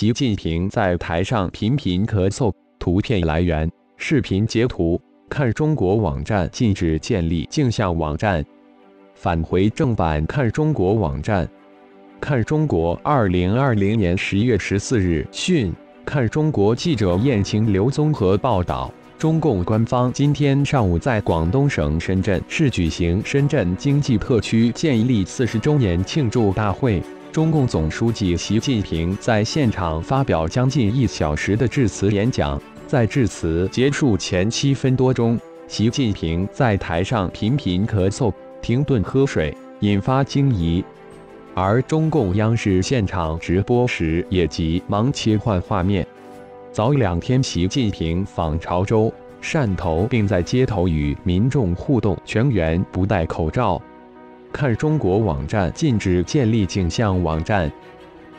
习近平在台上频频咳嗽。图片来源：视频截图。看中国网站禁止建立镜像网站。返回正版。看中国网站。看中国2020年10月14日讯。看中国记者燕青、刘综合报道。中共官方今天上午在广东省深圳市举行深圳经济特区建立40周年庆祝大会。中共总书记习近平在现场发表将近1小时的致辞演讲。在致辞结束前7分多钟，习近平在台上频频咳嗽、停顿喝水，引发惊疑。而中共央视现场直播时也急忙切换画面。早2天，习近平访潮州、汕头，并在街头与民众互动，全员不戴口罩。看中国网站禁止建立镜像网站。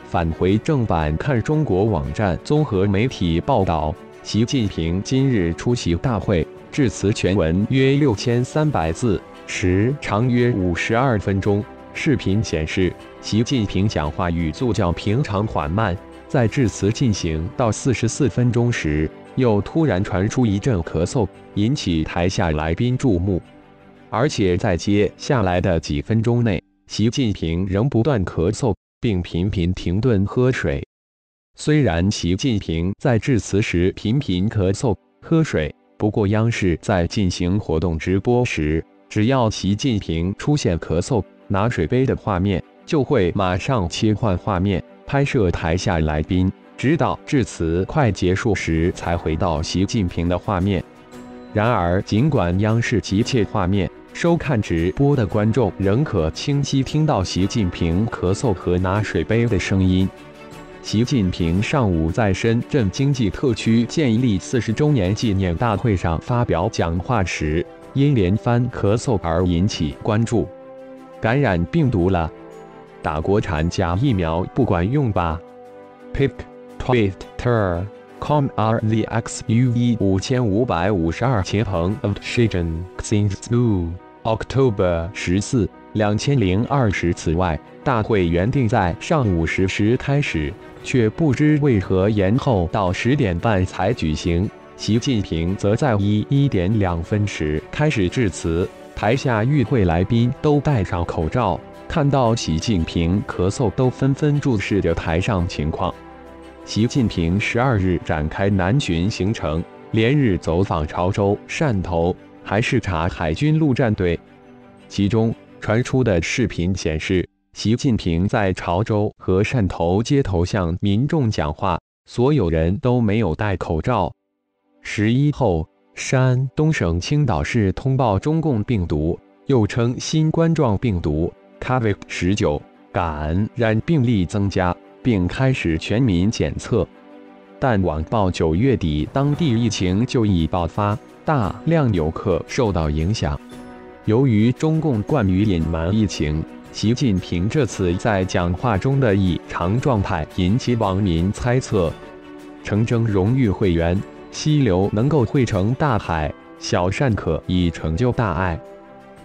返回正版。看中国网站综合媒体报道，习近平今日出席大会，致辞全文约6300字，时长约52分钟。视频显示，习近平讲话语速较平常缓慢，在致辞进行到44分钟时，又突然传出一阵咳嗽，引起台下来宾注目。而且在接下来的几分钟内，习近平仍不断咳嗽，并频频停顿喝水。虽然习近平在致辞时频频咳嗽、喝水，不过央视在进行活动直播时，只要习近平出现咳嗽、拿水杯的画面，就会马上切换画面，拍摄台下来宾，直到致辞快结束时才回到习近平的画面。然而，尽管央视急切画面，收看直播的观众仍可清晰听到习近平咳嗽和拿水杯的声音。习近平上午在深圳经济特区建立40周年纪念大会上发表讲话时，因连番咳嗽而引起关注。感染病毒了？打国产假疫苗不管用吧 ？Pic Twitter.com/RZXUE 5552钱鹏 of Shigen Xinzhu October 14、2020。此外，大会原定在上午10时开始，却不知为何延后到10点半才举行。习近平则在1点2分时开始致辞，台下与会来宾都戴上口罩，看到习近平咳嗽都纷纷注视着台上情况。习近平12日展开南巡行程，连日走访潮州、汕头，还视察海军陆战队。其中传出的视频显示，习近平在潮州和汕头街头向民众讲话，所有人都没有戴口罩。11后，山东省青岛市通报中共病毒，又称新冠状病毒 COVID-19 感染病例增加，并开始全民检测。但网报9月底当地疫情就已爆发，大量游客受到影响。由于中共惯于隐瞒疫情，习近平这次在讲话中的异常状态引起网民猜测。诚征荣誉会员，溪流能够汇成大海，小善可以成就大爱。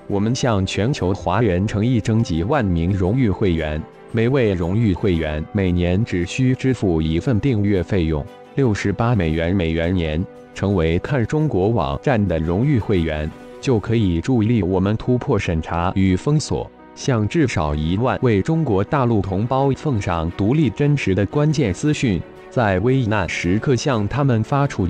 我们向全球华人诚意征集万名荣誉会员，每位荣誉会员每年只需支付一份订阅费用，$68每元年。成为看中国网站的荣誉会员，就可以助力我们突破审查与封锁，向至少1万位中国大陆同胞奉上独立真实的关键资讯，在危难时刻向他们发出